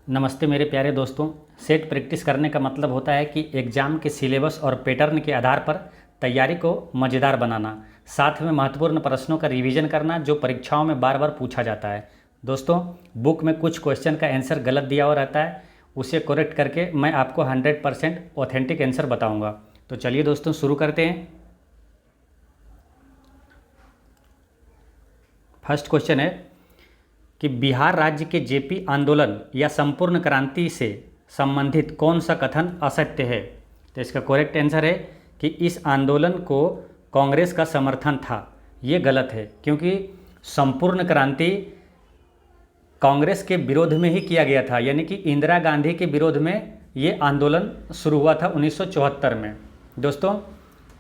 नमस्ते मेरे प्यारे दोस्तों। सेट प्रैक्टिस करने का मतलब होता है कि एग्ज़ाम के सिलेबस और पैटर्न के आधार पर तैयारी को मज़ेदार बनाना, साथ में महत्वपूर्ण प्रश्नों का रिवीजन करना जो परीक्षाओं में बार बार पूछा जाता है। दोस्तों, बुक में कुछ क्वेश्चन का आंसर गलत दिया हुआ रहता है, उसे करेक्ट करके मैं आपको 100% ऑथेंटिक आंसर बताऊँगा। तो चलिए दोस्तों शुरू करते हैं। फर्स्ट क्वेश्चन है कि बिहार राज्य के जेपी आंदोलन या संपूर्ण क्रांति से संबंधित कौन सा कथन असत्य है। तो इसका करेक्ट आंसर है कि इस आंदोलन को कांग्रेस का समर्थन था। ये गलत है क्योंकि संपूर्ण क्रांति कांग्रेस के विरोध में ही किया गया था, यानी कि इंदिरा गांधी के विरोध में ये आंदोलन शुरू हुआ था 1974 में। दोस्तों,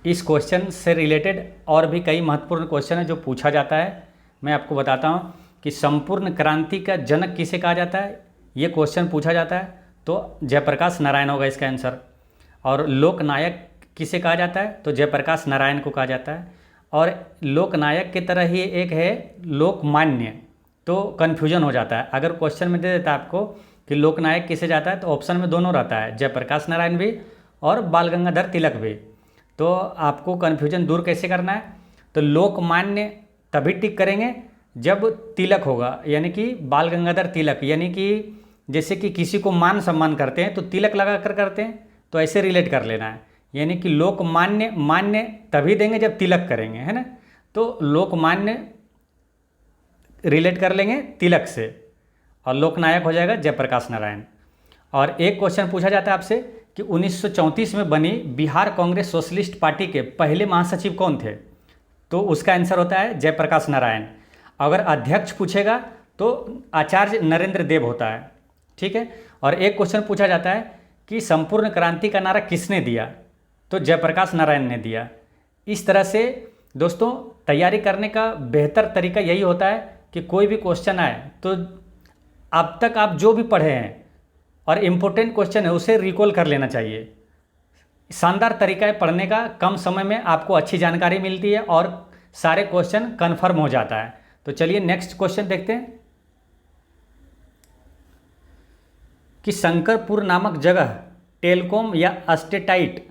इस क्वेश्चन से रिलेटेड और भी कई महत्वपूर्ण क्वेश्चन है जो पूछा जाता है। मैं आपको बताता हूँ कि संपूर्ण क्रांति का जनक किसे कहा जाता है, ये क्वेश्चन पूछा जाता है तो जयप्रकाश नारायण होगा इसका आंसर। और लोकनायक किसे कहा जाता है, तो जयप्रकाश नारायण को कहा जाता है। और लोकनायक की तरह ही एक है लोकमान्य, तो कन्फ्यूजन हो जाता है। अगर क्वेश्चन में दे देता है आपको कि लोकनायक किसे जाता है, तो ऑप्शन में दोनों रहता है, जयप्रकाश नारायण भी और बाल गंगाधर तिलक भी। तो आपको कन्फ्यूजन दूर कैसे करना है, तो लोकमान्य तभी टिक करेंगे जब तिलक होगा, यानी कि बाल गंगाधर तिलक, यानी कि जैसे कि किसी को मान सम्मान करते हैं तो तिलक लगा कर करते हैं, तो ऐसे रिलेट कर लेना है। यानी कि लोकमान्य मान्य तभी देंगे जब तिलक करेंगे, है ना। तो लोकमान्य रिलेट कर लेंगे तिलक से और लोकनायक हो जाएगा जयप्रकाश नारायण। और एक क्वेश्चन पूछा जाता है आपसे कि 1934 में बनी बिहार कांग्रेस सोशलिस्ट पार्टी के पहले महासचिव कौन थे, तो उसका आंसर होता है जयप्रकाश नारायण। अगर अध्यक्ष पूछेगा तो आचार्य नरेंद्र देव होता है, ठीक है। और एक क्वेश्चन पूछा जाता है कि संपूर्ण क्रांति का नारा किसने दिया, तो जयप्रकाश नारायण ने दिया। इस तरह से दोस्तों तैयारी करने का बेहतर तरीका यही होता है कि कोई भी क्वेश्चन आए तो अब तक आप जो भी पढ़े हैं और इम्पोर्टेंट क्वेश्चन है उसे रिकॉल कर लेना चाहिए। शानदार तरीका है पढ़ने का, कम समय में आपको अच्छी जानकारी मिलती है और सारे क्वेश्चन कन्फर्म हो जाता है। तो चलिए नेक्स्ट क्वेश्चन देखते हैं कि शंकरपुर नामक जगह टेलकोम या अस्टेटाइट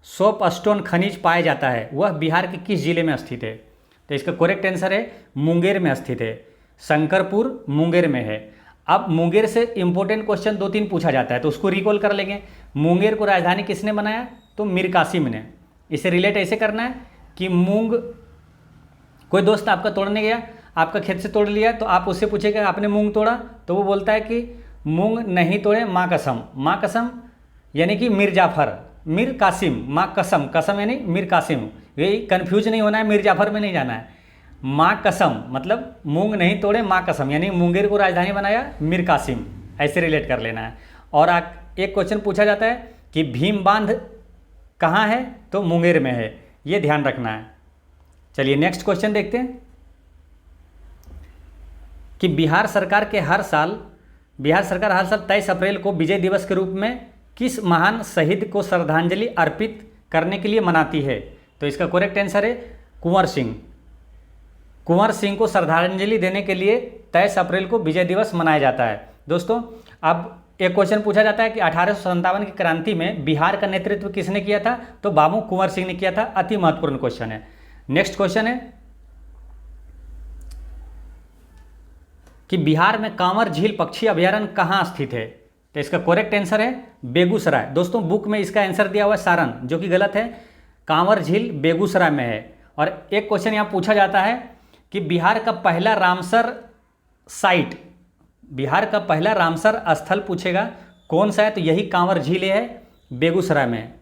सोप स्टोन खनिज पाया जाता है, वह बिहार के किस जिले में स्थित है। तो इसका करेक्ट आंसर है मुंगेर में स्थित है। शंकरपुर मुंगेर में है। अब मुंगेर से इंपॉर्टेंट क्वेश्चन 2-3 पूछा जाता है तो उसको रिकॉल कर लेंगे। मुंगेर को राजधानी किसने बनाया, तो मीर कासिम ने। इसे रिलेट ऐसे करना है कि कोई दोस्त आपका तोड़ने गया, आपका खेत से तोड़ लिया, तो आप उससे पूछेगा आपने मूंग तोड़ा, तो वो बोलता है कि मूंग नहीं तोड़े माँ कसम। माँ कसम यानी कि मीर जाफर, मीर कासिम, माँ कसम, कसम यानी मीर कासिम। यही कन्फ्यूज नहीं होना है, मीर जाफर में नहीं जाना है। माँ कसम मतलब मूंग नहीं तोड़े माँ कसम, यानी मुंगेर को राजधानी बनाया मीर कासिम, ऐसे रिलेट कर लेना है। और एक क्वेश्चन पूछा जाता है कि भीम बांध कहाँ है, तो मुंगेर में है, ये ध्यान रखना है। चलिए नेक्स्ट क्वेश्चन देखते हैं कि बिहार सरकार हर साल 23 अप्रैल को विजय दिवस के रूप में किस महान शहीद को श्रद्धांजलि अर्पित करने के लिए मनाती है। तो इसका करेक्ट आंसर है कुंवर सिंह। कुंवर सिंह को श्रद्धांजलि देने के लिए 23 अप्रैल को विजय दिवस मनाया जाता है। दोस्तों, अब एक क्वेश्चन पूछा जाता है कि 1857 की क्रांति में बिहार का नेतृत्व किसने किया था, तो बाबू कुंवर सिंह ने किया था। अति महत्वपूर्ण क्वेश्चन है। नेक्स्ट क्वेश्चन है कि बिहार में कांवर झील पक्षी अभयारण्य कहाँ स्थित है। तो इसका करेक्ट आंसर है बेगूसराय। दोस्तों, बुक में इसका आंसर दिया हुआ है सारण, जो कि गलत है। कांवर झील बेगूसराय में है। और एक क्वेश्चन यहाँ पूछा जाता है कि बिहार का पहला रामसर स्थल पूछेगा कौन सा है, तो यही कांवर झील है बेगूसराय में।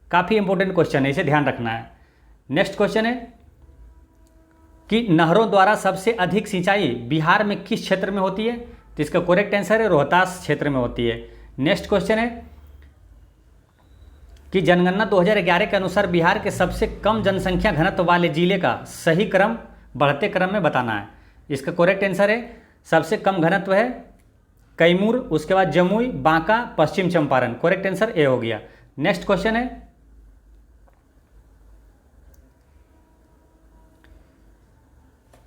काफ़ी इंपॉर्टेंट क्वेश्चन है, इसे ध्यान रखना है। नेक्स्ट क्वेश्चन है कि नहरों द्वारा सबसे अधिक सिंचाई बिहार में किस क्षेत्र में होती है। तो इसका करेक्ट आंसर है रोहतास क्षेत्र में होती है। नेक्स्ट क्वेश्चन है कि जनगणना 2011 के अनुसार बिहार के सबसे कम जनसंख्या घनत्व वाले जिले का सही क्रम बढ़ते क्रम में बताना है। इसका करेक्ट आंसर है सबसे कम घनत्व है कैमूर, उसके बाद जमुई, बांका, पश्चिम चंपारण। करेक्ट आंसर ए हो गया। नेक्स्ट क्वेश्चन है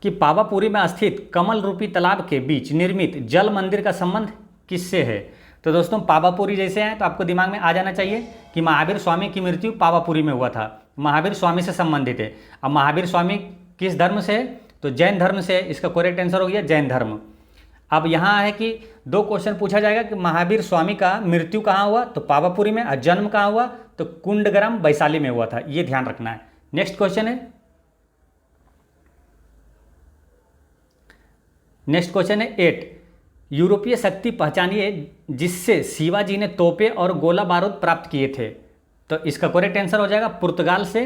कि पावापुरी में स्थित कमल रूपी तालाब के बीच निर्मित जल मंदिर का संबंध किससे है? तो दोस्तों पावापुरी जैसे हैं तो आपको दिमाग में आ जाना चाहिए कि महावीर स्वामी की मृत्यु पावापुरी में हुआ था, महावीर स्वामी से संबंधित है। अब महावीर स्वामी किस धर्म से है? तो जैन धर्म से है। इसका करेक्ट आंसर हो गया जैन धर्म। अब यहाँ है कि दो क्वेश्चन पूछा जाएगा कि महावीर स्वामी का मृत्यु कहाँ हुआ? तो पावापुरी में। और जन्म कहाँ हुआ? तो कुंडग्राम वैशाली में हुआ था, ये ध्यान रखना है। नेक्स्ट क्वेश्चन है, नेक्स्ट क्वेश्चन है 8, यूरोपीय शक्ति पहचानिए जिससे शिवाजी ने तोपे और गोला बारूद प्राप्त किए थे। तो इसका करेक्ट आंसर हो जाएगा पुर्तगाल से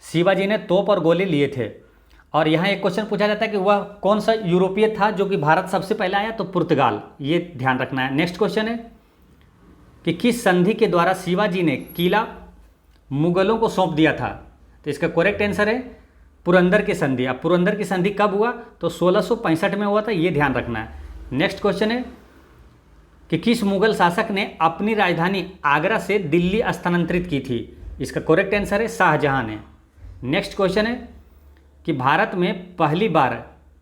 शिवाजी ने तोप और गोले लिए थे। और यहाँ एक क्वेश्चन पूछा जाता है कि वह कौन सा यूरोपीय था जो कि भारत सबसे पहले आया? तो पुर्तगाल, ये ध्यान रखना है। नेक्स्ट क्वेश्चन है कि किस संधि के द्वारा शिवाजी ने किला मुगलों को सौंप दिया था? तो इसका करेक्ट आंसर है पुरंदर की संधि। अब पुरंदर की संधि कब हुआ? तो 1665 में हुआ था, ये ध्यान रखना है। नेक्स्ट क्वेश्चन है कि किस मुगल शासक ने अपनी राजधानी आगरा से दिल्ली स्थानांतरित की थी? इसका करेक्ट आंसर है शाहजहां ने। नेक्स्ट क्वेश्चन है कि भारत में पहली बार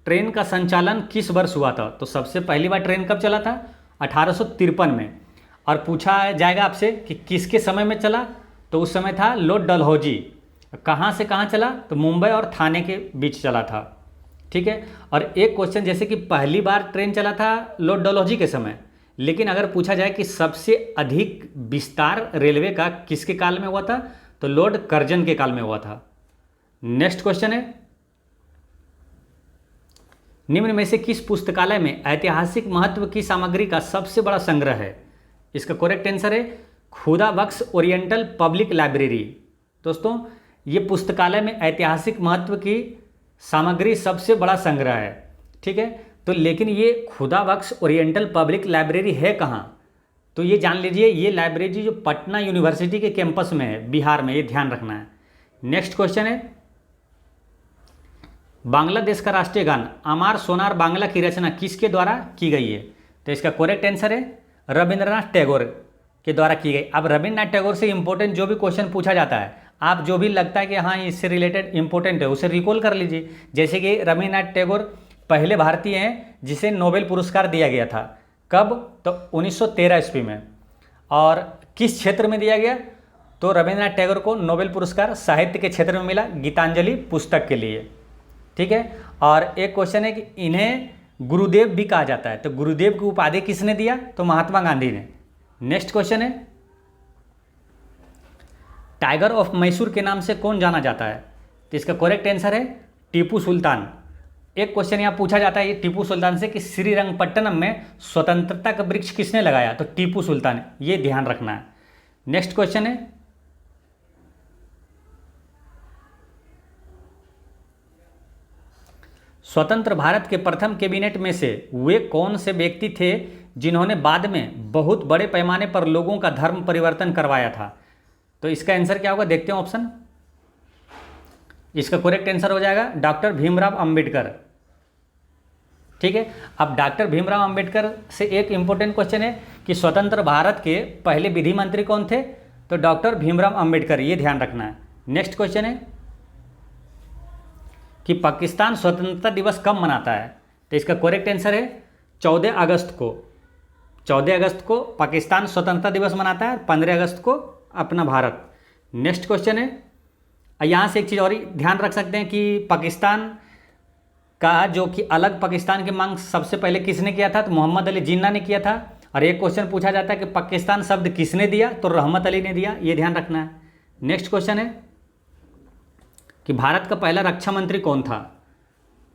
ट्रेन का संचालन किस वर्ष हुआ था? तो सबसे पहली बार ट्रेन कब चला था? 1853 में। और पूछा जाएगा आपसे कि किसके समय में चला? तो उस समय था लॉर्ड डलहौजी। कहाँ से कहाँ चला? तो मुंबई और थाने के बीच चला था, ठीक है। और एक क्वेश्चन जैसे कि पहली बार ट्रेन चला था लॉर्ड डलहौजी के समय, लेकिन अगर पूछा जाए कि सबसे अधिक विस्तार रेलवे का किसके काल में हुआ था? तो लॉर्ड कर्जन के काल में हुआ था। नेक्स्ट क्वेश्चन है, निम्न में से किस पुस्तकालय में ऐतिहासिक महत्व की सामग्री का सबसे बड़ा संग्रह है? इसका करेक्ट आंसर है खुदा बख्श ओरिएंटल पब्लिक लाइब्रेरी। दोस्तों ये पुस्तकालय में ऐतिहासिक महत्व की सामग्री सबसे बड़ा संग्रह है, ठीक है। तो लेकिन ये खुदा बख्श ओरिएंटल पब्लिक लाइब्रेरी है कहाँ? तो ये जान लीजिए, ये लाइब्रेरी जो पटना यूनिवर्सिटी के कैंपस में है, बिहार में, ये ध्यान रखना है। नेक्स्ट क्वेश्चन है, बांग्लादेश का राष्ट्रीय गान अमार सोनार बांग्ला की रचना किसके द्वारा की गई है? तो इसका करेक्ट आंसर है रविंद्रनाथ टैगोर के द्वारा की गई। अब रविंद्रनाथ टैगोर से इंपॉर्टेंट जो भी क्वेश्चन पूछा जाता है, आप जो भी लगता है कि हाँ इससे रिलेटेड इंपॉर्टेंट है उसे रिकॉल कर लीजिए। जैसे कि रविंद्रनाथ टैगोर पहले भारतीय हैं जिसे नोबेल पुरस्कार दिया गया था। कब? तो 1913 ईस्वी में। और किस क्षेत्र में दिया गया? तो रविंद्रनाथ टैगोर को नोबेल पुरस्कार साहित्य के क्षेत्र में मिला, गीतांजलि पुस्तक के लिए, ठीक है। और एक क्वेश्चन है कि इन्हें गुरुदेव भी कहा जाता है, तो गुरुदेव की उपाधि किसने दिया? तो महात्मा गांधी ने। नेक्स्ट क्वेश्चन है, टाइगर ऑफ मैसूर के नाम से कौन जाना जाता है? तो इसका करेक्ट आंसर है टीपू सुल्तान। एक क्वेश्चन यहाँ पूछा जाता है ये टीपू सुल्तान से कि श्रीरंगपट्टनम में स्वतंत्रता का वृक्ष किसने लगाया? तो टीपू सुल्तान, ये ध्यान रखना है। नेक्स्ट क्वेश्चन है, स्वतंत्र भारत के प्रथम कैबिनेट में से वे कौन से व्यक्ति थे जिन्होंने बाद में बहुत बड़े पैमाने पर लोगों का धर्म परिवर्तन करवाया था? तो इसका आंसर क्या होगा? देखते हैं ऑप्शन। इसका करेक्ट आंसर हो जाएगा डॉक्टर भीमराव अंबेडकर, ठीक है। अब डॉक्टर भीमराव अंबेडकर से एक इंपॉर्टेंट क्वेश्चन है कि स्वतंत्र भारत के पहले विधि मंत्री कौन थे? तो डॉक्टर भीमराव अंबेडकर, ये ध्यान रखना है। नेक्स्ट क्वेश्चन है कि पाकिस्तान स्वतंत्रता दिवस कब मनाता है? तो इसका करेक्ट आंसर है 14 अगस्त को। 14 अगस्त को पाकिस्तान स्वतंत्रता दिवस मनाता है, 15 अगस्त को अपना भारत। नेक्स्ट क्वेश्चन है, यहाँ से एक चीज़ और ध्यान रख सकते हैं कि पाकिस्तान का जो कि अलग पाकिस्तान की मांग सबसे पहले किसने किया था? तो मोहम्मद अली जिन्ना ने किया था। और एक क्वेश्चन पूछा जाता है कि पाकिस्तान शब्द किसने दिया? तो रहमत अली ने दिया, ये ध्यान रखना है। नेक्स्ट क्वेश्चन है कि भारत का पहला रक्षा मंत्री कौन था?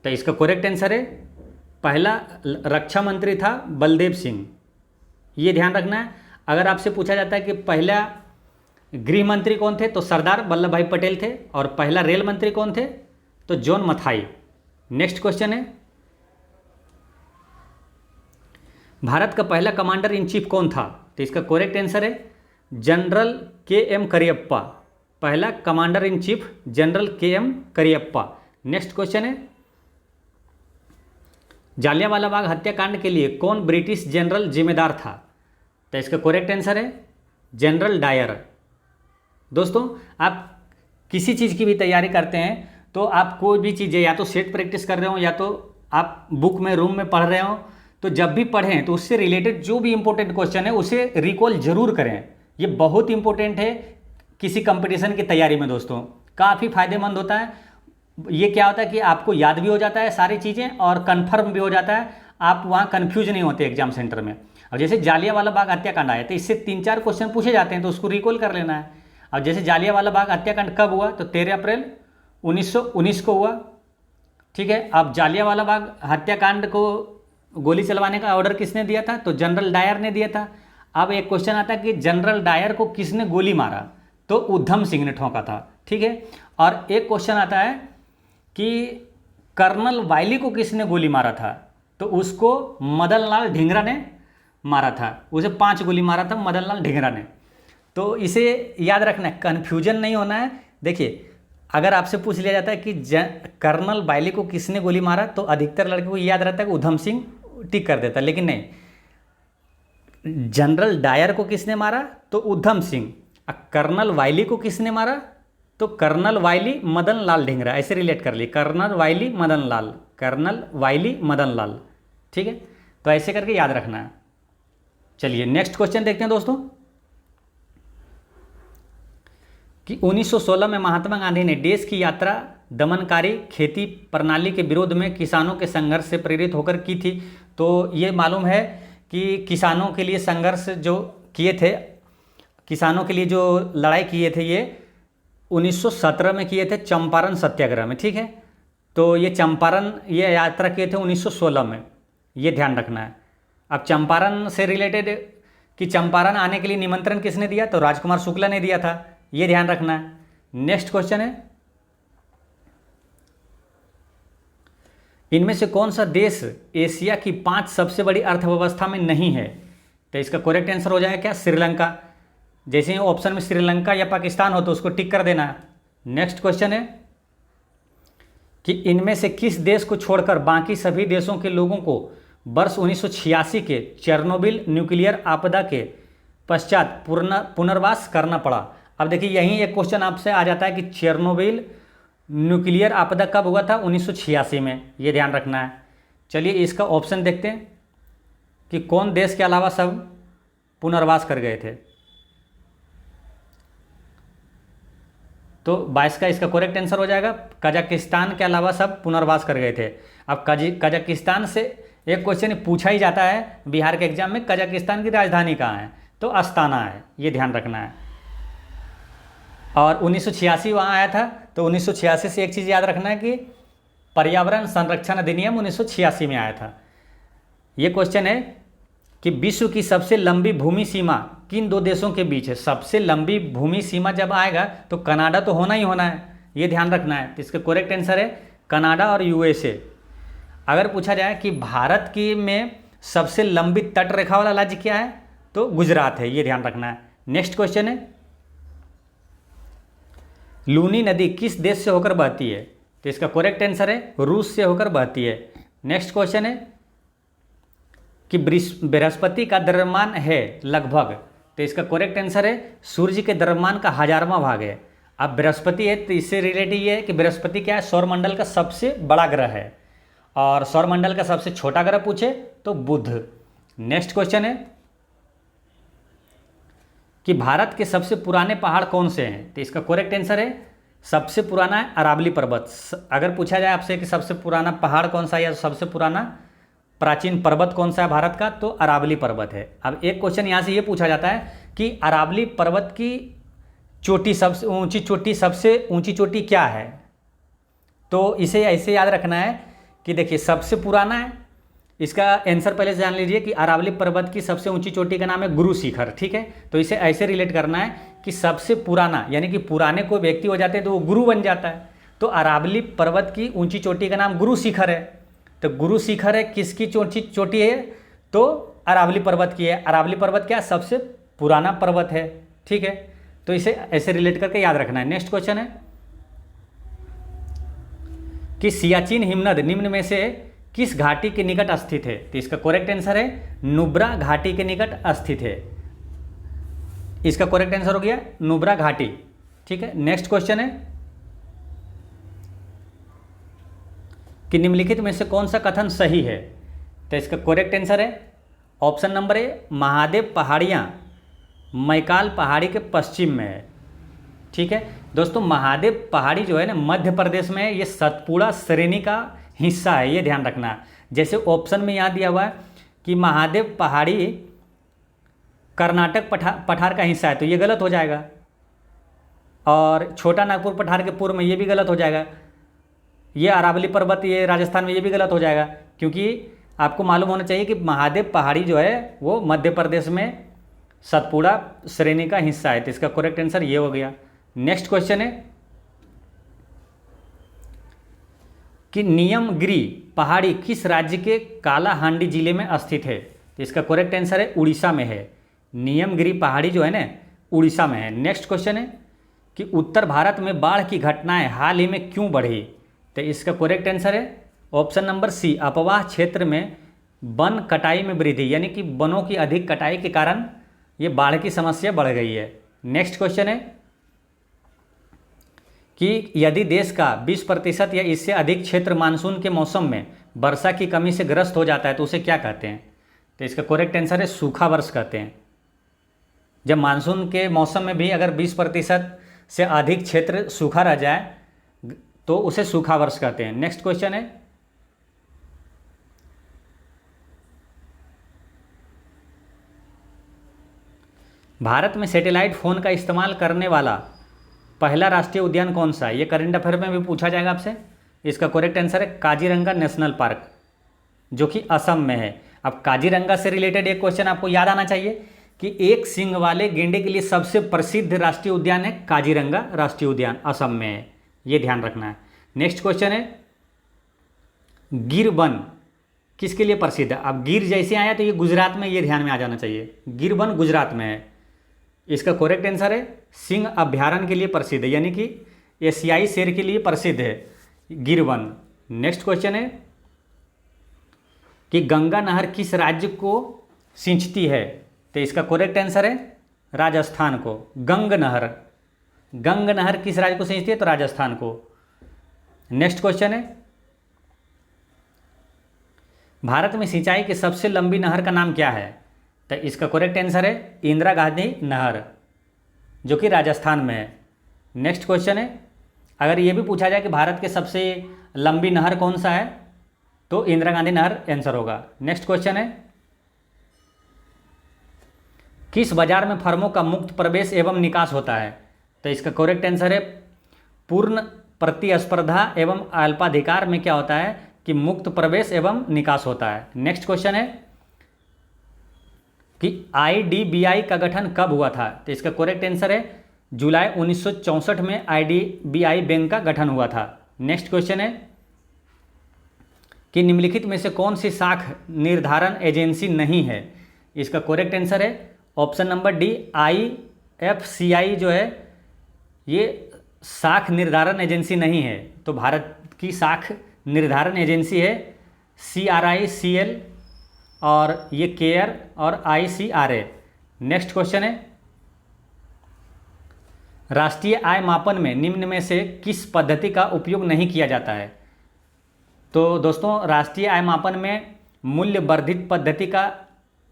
तो इसका करेक्ट आंसर है पहला रक्षा मंत्री था बलदेव सिंह, ये ध्यान रखना है। अगर आपसे पूछा जाता है कि पहला गृह मंत्री कौन थे? तो सरदार वल्लभ भाई पटेल थे। और पहला रेल मंत्री कौन थे? तो जॉन मथाई। नेक्स्ट क्वेश्चन है, भारत का पहला कमांडर इन चीफ कौन था? तो इसका करेक्ट आंसर है जनरल के.एम. करियप्पा। पहला commander in chief general KM. Cariappa. Next question है, जालियांवाला बाग हत्याकांड के लिए कौन ब्रिटिश जनरल जिम्मेदार था? तो इसका करेक्ट आंसर है जनरल डायर। दोस्तों आप किसी चीज़ की भी तैयारी करते हैं तो आप कोई भी चीज़ें या तो सेट प्रैक्टिस कर रहे हो या तो आप बुक में रूम में पढ़ रहे हो, तो जब भी पढ़ें तो उससे रिलेटेड जो भी इंपॉर्टेंट क्वेश्चन है उसे रिकॉल जरूर करें। ये बहुत इंपॉर्टेंट है किसी कंपटीशन की तैयारी में दोस्तों, काफ़ी फायदेमंद होता है। ये क्या होता है कि आपको याद भी हो जाता है सारी चीज़ें और कंफर्म भी हो जाता है, आप वहाँ कन्फ्यूज नहीं होते एग्जाम सेंटर में। अब जैसे जालियांवाला बाग हत्याकांड आया तो इससे 3-4 क्वेश्चन पूछे जाते हैं, तो उसको रिकॉल कर लेना है। अब जैसे जालियांवाला बाग हत्याकांड कब हुआ, तो 13 अप्रैल 1919 को हुआ, ठीक है। अब जालियांवाला बाग हत्याकांड को गोली चलवाने का ऑर्डर किसने दिया था, तो जनरल डायर ने दिया था। अब एक क्वेश्चन आता है कि जनरल डायर को किसने गोली मारा, तो उधम सिंह ने ठोका था, ठीक है। और एक क्वेश्चन आता है कि कर्नल वायली को किसने गोली मारा था, तो उसको मदन लाल ढींगरा ने मारा था, उसे 5 गोली मारा था मदन लाल ढींगरा ने। तो इसे याद रखना है, कन्फ्यूजन नहीं होना है। देखिए अगर आपसे पूछ लिया जाता है कि कर्नल वायली को किसने गोली मारा, तो अधिकतर लड़के को याद रहता है कि उधम सिंह, टिक कर देता, लेकिन नहीं, जनरल डायर को किसने मारा, तो उधम सिंह। कर्नल वायली को किसने मारा, तो कर्नल वायली मदन लाल ढींगरा, ऐसे रिलेट कर ली, कर्नल वायली मदन लाल, कर्नल वायली मदन लाल, ठीक है। तो ऐसे करके याद रखना है। चलिए नेक्स्ट क्वेश्चन देखते हैं दोस्तों कि 1916 में महात्मा गांधी ने देश की यात्रा दमनकारी खेती प्रणाली के विरोध में किसानों के संघर्ष से प्रेरित होकर की थी। तो ये मालूम है कि किसानों के लिए संघर्ष जो किए थे, किसानों के लिए जो लड़ाई किए थे, ये 1917 में किए थे चंपारण सत्याग्रह में, ठीक है। तो ये चंपारण, ये यात्रा किए थे 1916 में, ये ध्यान रखना है। अब चंपारण से रिलेटेड कि चंपारण आने के लिए निमंत्रण किसने दिया, तो राजकुमार शुक्ला ने दिया था, ये ध्यान रखना है। नेक्स्ट क्वेश्चन है, इनमें से कौन सा देश एशिया की 5 सबसे बड़ी अर्थव्यवस्था में नहीं है, तो इसका करेक्ट आंसर हो जाएगा क्या, श्रीलंका। जैसे ही ऑप्शन में श्रीलंका या पाकिस्तान हो तो उसको टिक कर देना है। नेक्स्ट क्वेश्चन है कि इनमें से किस देश को छोड़कर बाकी सभी देशों के लोगों को वर्ष 1986 के चेरनोबिल न्यूक्लियर आपदा के पश्चात पुनर्वास करना पड़ा। अब देखिए यहीं एक क्वेश्चन आपसे आ जाता है कि चेरनोबिल न्यूक्लियर आपदा कब हुआ था, 1986 में, ये ध्यान रखना है। चलिए इसका ऑप्शन देखते हैं कि कौन देश के अलावा सब पुनर्वास कर गए थे। तो 22 का इसका करेक्ट आंसर हो जाएगा, कजाकिस्तान के अलावा सब पुनर्वास कर गए थे। अब कजाकिस्तान से एक क्वेश्चन पूछा ही जाता है बिहार के एग्जाम में, कजाकिस्तान की राजधानी कहाँ है, तो अस्ताना है, ये ध्यान रखना है। और 1986 वहाँ आया था, तो 1986 से एक चीज़ याद रखना है कि पर्यावरण संरक्षण अधिनियम 1986 में आया था। ये क्वेश्चन है कि विश्व की सबसे लंबी भूमि सीमा किन 2 देशों के बीच है। सबसे लंबी भूमि सीमा जब आएगा तो कनाडा तो होना ही होना है, ये ध्यान रखना है। तो इसका करेक्ट आंसर है कनाडा और यूएसए। अगर पूछा जाए कि भारत की में सबसे लंबी तट रेखा वाला राज्य क्या है, तो गुजरात है, ये ध्यान रखना है। नेक्स्ट क्वेश्चन है, लूनी नदी किस देश से होकर बहती है, तो इसका करेक्ट आंसर है रूस से होकर बहती है। नेक्स्ट क्वेश्चन है कि बृहस्पति का द्रव्यमान है लगभग, तो इसका करेक्ट आंसर है सूर्य के द्रव्यमान का 1000वां भाग है। अब बृहस्पति है तो इससे रिलेटेड ये है कि बृहस्पति क्या है, सौरमंडल का सबसे बड़ा ग्रह है, और सौरमंडल का सबसे छोटा ग्रह पूछे तो बुध। नेक्स्ट क्वेश्चन है कि भारत के सबसे पुराने पहाड़ कौन से हैं, तो इसका करेक्ट आंसर है सबसे पुराना है अरावली पर्वत। अगर पूछा जाए आपसे कि सबसे पुराना पहाड़ कौन सा है या सबसे पुराना प्राचीन पर्वत कौन सा है भारत का, तो अरावली पर्वत है। अब एक क्वेश्चन यहाँ से ये पूछा जाता है कि अरावली पर्वत की चोटी, सबसे ऊंची चोटी क्या है, तो इसे ऐसे याद रखना है कि देखिए सबसे पुराना है, इसका आंसर पहले से जान लीजिए कि अरावली पर्वत की सबसे ऊंची चोटी का नाम है गुरु शिखर, ठीक है। तो इसे ऐसे रिलेट करना है कि सबसे पुराना, यानी कि पुराने कोई व्यक्ति हो जाते हैं तो वो गुरु बन जाता है, तो अरावली पर्वत की ऊंची चोटी का नाम गुरु शिखर है। तो गुरु शिखर है किसकी ऊंची चोटी है, तो अरावली पर्वत की है। अरावली पर्वत क्या, सबसे पुराना पर्वत है, ठीक है। तो इसे ऐसे रिलेट करके याद रखना है। नेक्स्ट क्वेश्चन है कि सियाचिन हिमनद निम्न में से किस घाटी के निकट स्थित है, तो इसका करेक्ट आंसर है नुब्रा घाटी के निकट स्थित है। इसका करेक्ट आंसर हो गया नुब्रा घाटी, ठीक है। नेक्स्ट क्वेश्चन है कि निम्नलिखित में से कौन सा कथन सही है, तो इसका करेक्ट आंसर है ऑप्शन नंबर ए, महादेव पहाड़ियाँ मैकाल पहाड़ी के पश्चिम में है। ठीक है दोस्तों, महादेव पहाड़ी जो है ना मध्य प्रदेश में है, ये सतपुड़ा श्रेणी का हिस्सा है, ये ध्यान रखना। जैसे ऑप्शन में यहाँ दिया हुआ है कि महादेव पहाड़ी कर्नाटक पठार का हिस्सा है, तो ये गलत हो जाएगा। और छोटा नागपुर पठार के पूर्व में ये भी गलत हो जाएगा। ये अरावली पर्वत ये राजस्थान में, ये भी गलत हो जाएगा, क्योंकि आपको मालूम होना चाहिए कि महादेव पहाड़ी जो है वो मध्य प्रदेश में सतपुड़ा श्रेणी का हिस्सा है। तो इसका करेक्ट आंसर ये हो गया। नेक्स्ट क्वेश्चन है कि नियमगिरी पहाड़ी किस राज्य के कालाहांडी जिले में स्थित है। तो इसका करेक्ट आंसर है उड़ीसा में है। नियमगिरी पहाड़ी जो है ना उड़ीसा में है। नेक्स्ट क्वेश्चन है कि उत्तर भारत में बाढ़ की घटनाएं हाल ही में क्यों बढ़ी। तो इसका करेक्ट आंसर है ऑप्शन नंबर सी, अपवाह क्षेत्र में वन कटाई में वृद्धि, यानी कि वनों की अधिक कटाई के कारण ये बाढ़ की समस्या बढ़ गई है। नेक्स्ट क्वेश्चन है कि यदि देश का 20% या इससे अधिक क्षेत्र मानसून के मौसम में वर्षा की कमी से ग्रस्त हो जाता है तो उसे क्या कहते हैं। तो इसका करेक्ट आंसर है सूखा वर्ष कहते हैं। जब मानसून के मौसम में भी अगर 20% से अधिक क्षेत्र सूखा रह जाए तो उसे सूखा वर्ष कहते हैं। नेक्स्ट क्वेश्चन है भारत में सैटेलाइट फ़ोन का इस्तेमाल करने वाला पहला राष्ट्रीय उद्यान कौन सा है। ये करंट अफेयर में भी पूछा जाएगा आपसे। इसका करेक्ट आंसर है काजीरंगा नेशनल पार्क, जो कि असम में है। अब काजीरंगा से रिलेटेड एक क्वेश्चन आपको याद आना चाहिए कि एक सींग वाले गेंडे के लिए सबसे प्रसिद्ध राष्ट्रीय उद्यान है काजीरंगा राष्ट्रीय उद्यान, असम में है, ये ध्यान रखना है। नेक्स्ट क्वेश्चन है गिर वन किसके लिए प्रसिद्ध है। अब गिर जैसे आया तो ये गुजरात में, ये ध्यान में आ जाना चाहिए। गिर वन गुजरात में है। इसका करेक्ट आंसर है सिंह अभ्यारण्य के लिए प्रसिद्ध है, यानी कि एशियाई शेर के लिए प्रसिद्ध है गिर वन। नेक्स्ट क्वेश्चन है कि गंगा नहर किस राज्य को सिंचती है। तो इसका करेक्ट आंसर है राजस्थान को। गंग नहर किस राज्य को सिंचती है, तो राजस्थान को। नेक्स्ट क्वेश्चन है भारत में सिंचाई की सबसे लंबी नहर का नाम क्या है। तो इसका करेक्ट आंसर है इंदिरा गांधी नहर, जो कि राजस्थान में है। नेक्स्ट क्वेश्चन है अगर ये भी पूछा जाए कि भारत के सबसे लंबी नहर कौन सा है, तो इंदिरा गांधी नहर आंसर होगा। नेक्स्ट क्वेश्चन है किस बाजार में फर्मों का मुक्त प्रवेश एवं निकास होता है। तो इसका करेक्ट आंसर है पूर्ण प्रतिस्पर्धा एवं अल्पाधिकार में क्या होता है कि मुक्त प्रवेश एवं निकास होता है। नेक्स्ट क्वेश्चन है कि IDBI का गठन कब हुआ था। तो इसका करेक्ट आंसर है जुलाई 1964 में IDBI बैंक का गठन हुआ था। नेक्स्ट क्वेश्चन है कि निम्नलिखित में से कौन सी शाख निर्धारण एजेंसी नहीं है। इसका करेक्ट आंसर है ऑप्शन नंबर डी, IFCI जो है ये शाख निर्धारण एजेंसी नहीं है। तो भारत की शाख निर्धारण एजेंसी है CRICL और ये केयर और ICRA। नेक्स्ट क्वेश्चन है राष्ट्रीय आय मापन में निम्न में से किस पद्धति का उपयोग नहीं किया जाता है। तो दोस्तों राष्ट्रीय आय मापन में मूल्य वर्धित पद्धति का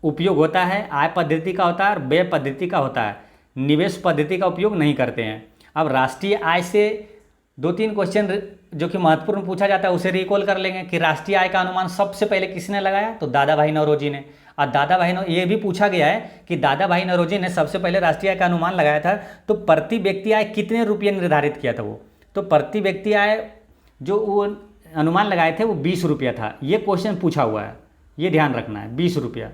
उपयोग होता है, आय पद्धति का होता है और व्यय पद्धति का होता है। निवेश पद्धति का उपयोग नहीं करते हैं। अब राष्ट्रीय आय से 2-3 क्वेश्चन जो कि महत्वपूर्ण पूछा जाता है उसे रिकॉल कर लेंगे कि राष्ट्रीय आय का अनुमान सबसे पहले किसने लगाया, तो दादा भाई नौरोजी ने। और दादा भाई ये भी पूछा गया है कि दादा भाई नौरोजी ने सबसे पहले राष्ट्रीय आय का अनुमान लगाया था तो प्रति व्यक्ति आय कितने रुपये निर्धारित किया था वो, तो प्रति व्यक्ति आय जो वो अनुमान लगाए थे वो 20 रुपया था। ये क्वेश्चन पूछा हुआ है, ये ध्यान रखना है, 20 रुपया।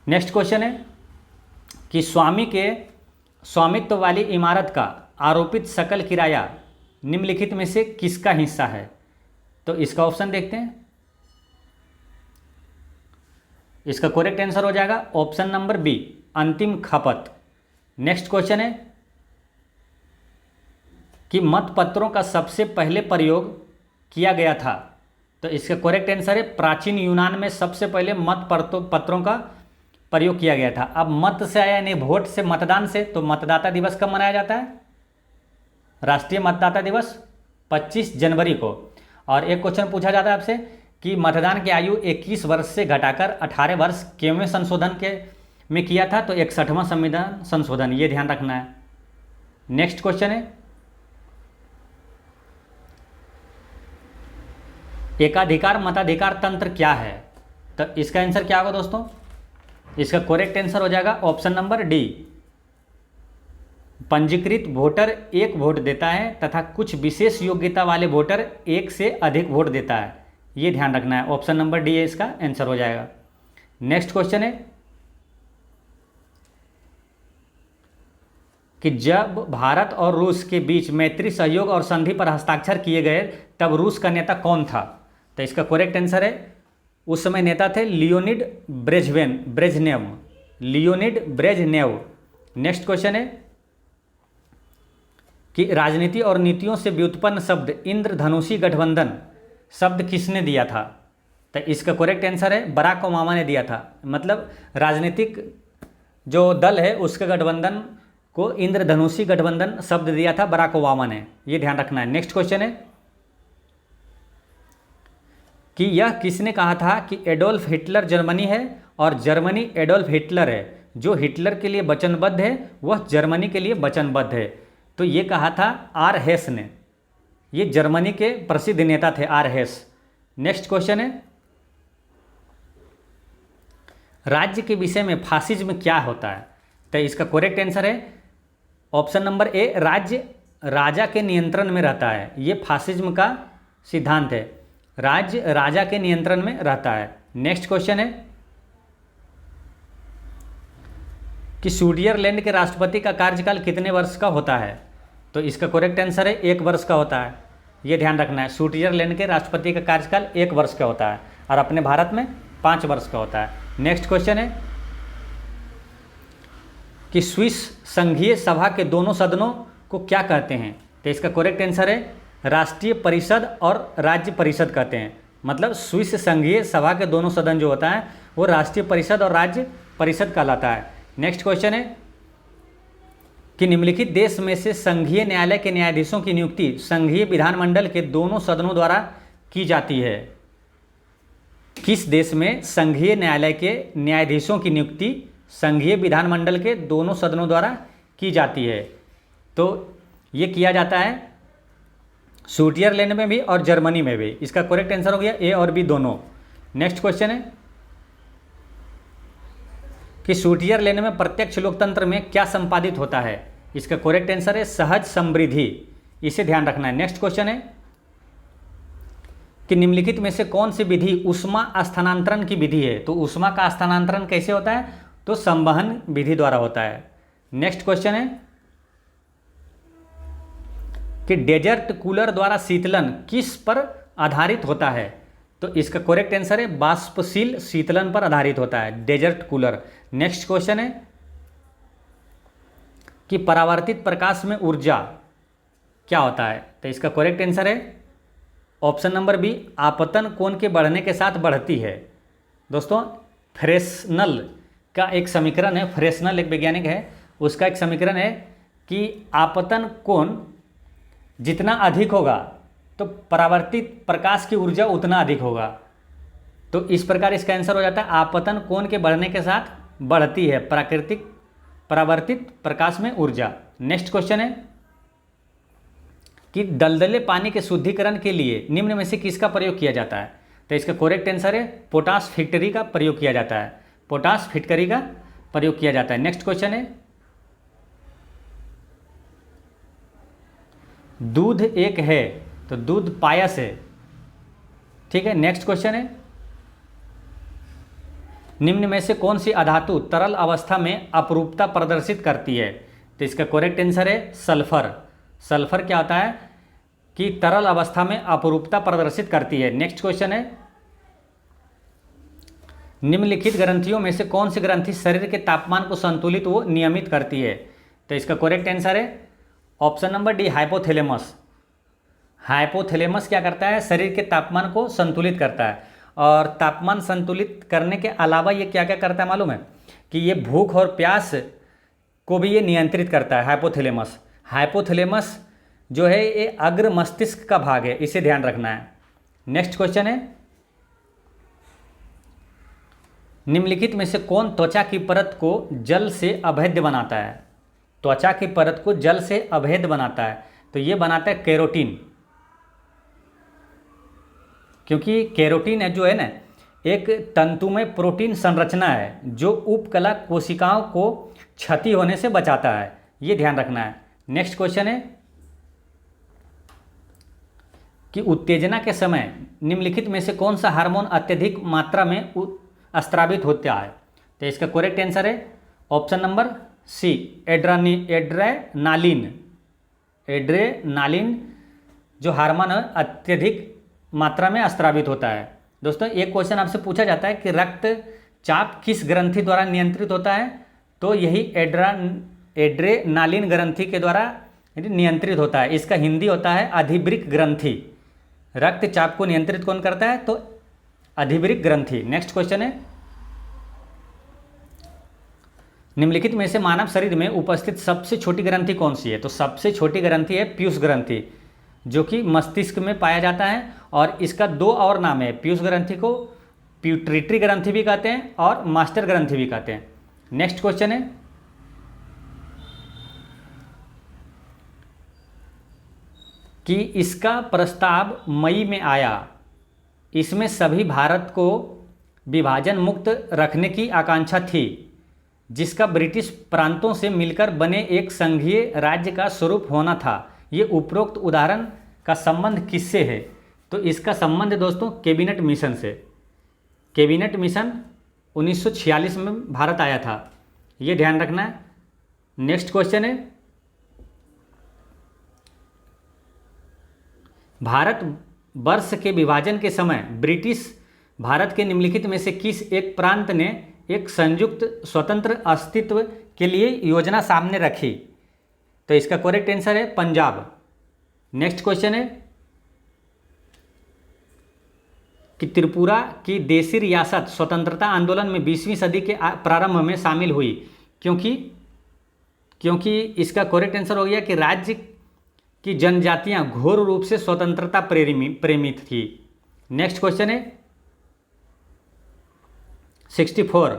नेक्स्ट क्वेश्चन है कि स्वामी के स्वामित्व वाली इमारत का आरोपित सकल किराया निम्नलिखित में से किसका हिस्सा है। तो इसका ऑप्शन देखते हैं। इसका करेक्ट आंसर हो जाएगा ऑप्शन नंबर बी, अंतिम खपत। नेक्स्ट क्वेश्चन है कि मतपत्रों का सबसे पहले प्रयोग किया गया था। तो इसका करेक्ट आंसर है प्राचीन यूनान में सबसे पहले पत्रों का प्रयोग किया गया था। अब मत से आया यानी वोट से, मतदान से, तो मतदाता दिवस कब मनाया जाता है, राष्ट्रीय मतदाता दिवस 25 जनवरी को। और एक क्वेश्चन पूछा जाता है आपसे कि मतदान की आयु 21 वर्ष से घटाकर 18 वर्ष केवें संशोधन के में किया था? तो 61वां संविधान संशोधन, ये ध्यान रखना है। नेक्स्ट क्वेश्चन है, एकाधिकार मताधिकार तंत्र क्या है? तो इसका आंसर क्या होगा दोस्तों? इसका करेक्ट आंसर हो जाएगा ऑप्शन नंबर डी। पंजीकृत वोटर एक वोट देता है तथा कुछ विशेष योग्यता वाले वोटर एक से अधिक वोट देता है, ये ध्यान रखना है। ऑप्शन नंबर डी है इसका आंसर हो जाएगा। नेक्स्ट क्वेश्चन है कि जब भारत और रूस के बीच मैत्री सहयोग और संधि पर हस्ताक्षर किए गए तब रूस का नेता कौन था? तो इसका करेक्ट आंसर है, उस समय नेता थे Leonid Brezhnev. Leonid Brezhnev. Next question है कि राजनीति और नीतियों से व्युत्पन्न शब्द इंद्रधनुषी गठबंधन शब्द किसने दिया था? तो इसका करेक्ट आंसर है बराक ओबामा ने दिया था। मतलब राजनीतिक जो दल है उसके गठबंधन को इंद्रधनुषी गठबंधन शब्द दिया था बराक ओबामा ने, ये ध्यान रखना है। नेक्स्ट क्वेश्चन है कि यह किसने कहा था कि एडोल्फ हिटलर जर्मनी है और जर्मनी एडोल्फ हिटलर है? जो हिटलर के लिए वचनबद्ध है वह जर्मनी के लिए वचनबद्ध है। तो ये कहा था आर हेस ने, ये जर्मनी के प्रसिद्ध नेता थे आर हेस। नेक्स्ट क्वेश्चन है, राज्य के विषय में फासिज्म क्या होता है? तो इसका करेक्ट आंसर है ऑप्शन नंबर ए, राज्य राजा के नियंत्रण में रहता है। ये फासिज्म का सिद्धांत है, राज्य राजा के नियंत्रण में रहता है। नेक्स्ट क्वेश्चन है कि स्विट्जरलैंड के राष्ट्रपति का कार्यकाल कितने वर्ष का होता है? तो इसका करेक्ट आंसर है 1 वर्ष का होता है, ये ध्यान रखना है। स्विट्जरलैंड के राष्ट्रपति का कार्यकाल 1 वर्ष का होता है और अपने भारत में 5 वर्ष का होता है। नेक्स्ट क्वेश्चन है कि स्विस संघीय सभा के दोनों सदनों को क्या कहते हैं? तो इसका करेक्ट आंसर है राष्ट्रीय परिषद और राज्य परिषद कहते हैं। मतलब स्विस संघीय सभा के दोनों सदन जो होता है वो राष्ट्रीय परिषद और राज्य परिषद कहलाता है। नेक्स्ट क्वेश्चन है कि निम्नलिखित देश में से संघीय न्यायालय के न्यायाधीशों की नियुक्ति संघीय विधानमंडल के दोनों सदनों द्वारा की जाती है? किस देश में संघीय न्यायालय के न्यायाधीशों की नियुक्ति संघीय विधानमंडल के दोनों सदनों द्वारा की जाती है? तो ये किया जाता है स्विट्जरलैंड में भी और जर्मनी में भी। इसका करेक्ट आंसर हो गया ए और बी दोनों। नेक्स्ट क्वेश्चन है कि स्विट्जरलैंड में प्रत्यक्ष लोकतंत्र में क्या संपादित होता है? इसका करेक्ट आंसर है सहज समृद्धि, इसे ध्यान रखना है। नेक्स्ट क्वेश्चन है कि निम्नलिखित में से कौन सी विधि ऊष्मा स्थानांतरण की विधि है? तो ऊष्मा का स्थानांतरण कैसे होता है? तो संवहन विधि द्वारा होता है। नेक्स्ट क्वेश्चन है कि डेजर्ट कूलर द्वारा शीतलन किस पर आधारित होता है? तो इसका करेक्ट आंसर है बाष्पशील शीतलन पर आधारित होता है डेजर्ट कूलर। नेक्स्ट क्वेश्चन है कि परावर्तित प्रकाश में ऊर्जा क्या होता है? तो इसका करेक्ट आंसर है ऑप्शन नंबर बी, आपतन कोण के बढ़ने के साथ बढ़ती है। दोस्तों फ्रेस्नल का एक समीकरण है, फ्रेस्नल एक वैज्ञानिक है, उसका एक समीकरण है कि आपतन कोण जितना अधिक होगा तो परावर्तित प्रकाश की ऊर्जा उतना अधिक होगा। तो इस प्रकार इसका आंसर हो जाता है आपतन कोण के बढ़ने के साथ बढ़ती है प्राकृतिक परावर्तित प्रकाश में ऊर्जा। नेक्स्ट क्वेश्चन है कि दलदले पानी के शुद्धिकरण के लिए निम्न में से किसका प्रयोग किया जाता है? तो इसका करेक्ट आंसर है पोटाश फिटकरी का प्रयोग किया जाता है, पोटाश फिटकरी का प्रयोग किया जाता है। नेक्स्ट क्वेश्चन है दूध एक है तो दूध पायस है, ठीक है। नेक्स्ट क्वेश्चन है निम्न में से कौन सी अधातु तरल अवस्था में अपरूपता प्रदर्शित करती है? तो इसका करेक्ट आंसर है सल्फर। सल्फर क्या होता है कि तरल अवस्था में अपरूपता प्रदर्शित करती है। नेक्स्ट क्वेश्चन है निम्नलिखित ग्रंथियों में से कौन सी ग्रंथि शरीर के तापमान को संतुलित व नियमित करती है? तो इसका करेक्ट आंसर है option number D, hypothalamus. Hypothalamus क्या करता है? शरीर के तापमान को संतुलित करता है। और तापमान संतुलित करने के अलावा ये क्या क्या करता है मालूम है? कि ये भूख और प्यास को भी ये नियंत्रित करता है हाइपोथैलेमस। हाइपोथैलेमस जो है ये अग्र मस्तिष्क का भाग है, इसे ध्यान रखना है। नेक्स्ट क्वेश्चन है निम्नलिखित में से कौन त्वचा की परत को जल से अभेद्य बनाता है? त्वचा की परत को जल से अभेद्य बनाता है, तो ये बनाता है केरोटीन। क्योंकि केरोटीन है जो है ना, एक तंतुमय प्रोटीन संरचना है जो उपकला कोशिकाओं को क्षति होने से बचाता है, ये ध्यान रखना है। नेक्स्ट क्वेश्चन है कि उत्तेजना के समय निम्नलिखित में से कौन सा हार्मोन अत्यधिक मात्रा में स्रावित होता है? तो इसका करेक्ट आंसर है option number C, adrenaline. Adrenaline जो हार्मोन है अत्यधिक मात्रा में स्रावित होता है। दोस्तों एक क्वेश्चन आपसे पूछा जाता है कि रक्तचाप किस ग्रंथि द्वारा नियंत्रित होता है? तो यही एड्रेनालिन ग्रंथि के द्वारा नियंत्रित होता है। इसका हिंदी होता है अधिवृक्क ग्रंथि। रक्तचाप को नियंत्रित कौन करता है? तो अधिवृक्क ग्रंथि। नेक्स्ट क्वेश्चन है, निम्नलिखित में से मानव शरीर में उपस्थित सबसे छोटी ग्रंथि कौन सी है? तो सबसे छोटी ग्रंथि है पीयूष ग्रंथि, जो कि मस्तिष्क में पाया जाता है। और इसका दो और नाम है, पीयूष ग्रंथि को प्यूटरिटरी ग्रंथि भी कहते हैं और मास्टर ग्रंथि भी कहते हैं। नेक्स्ट क्वेश्चन है कि इसका प्रस्ताव मई में आया, इसमें सभी भारत को विभाजन मुक्त रखने की आकांक्षा थी, जिसका ब्रिटिश प्रांतों से मिलकर बने एक संघीय राज्य का स्वरूप होना था। ये उपरोक्त उदाहरण का संबंध किससे है? तो इसका संबंध दोस्तों कैबिनेट मिशन से। कैबिनेट मिशन 1946 में भारत आया था, ये ध्यान रखना है। नेक्स्ट क्वेश्चन है, भारत वर्ष के विभाजन के समय ब्रिटिश भारत के निम्नलिखित में से किस एक प्रांत ने एक संयुक्त स्वतंत्र अस्तित्व के लिए योजना सामने रखी? तो इसका करेक्ट आंसर है पंजाब। नेक्स्ट क्वेश्चन है कि त्रिपुरा की देशी रियासत स्वतंत्रता आंदोलन में 20वीं सदी के प्रारंभ में शामिल हुई, क्योंकि इसका करेक्ट आंसर हो गया कि राज्य की जनजातियां घोर रूप से स्वतंत्रता प्रेमित थी। नेक्स्ट क्वेश्चन है 64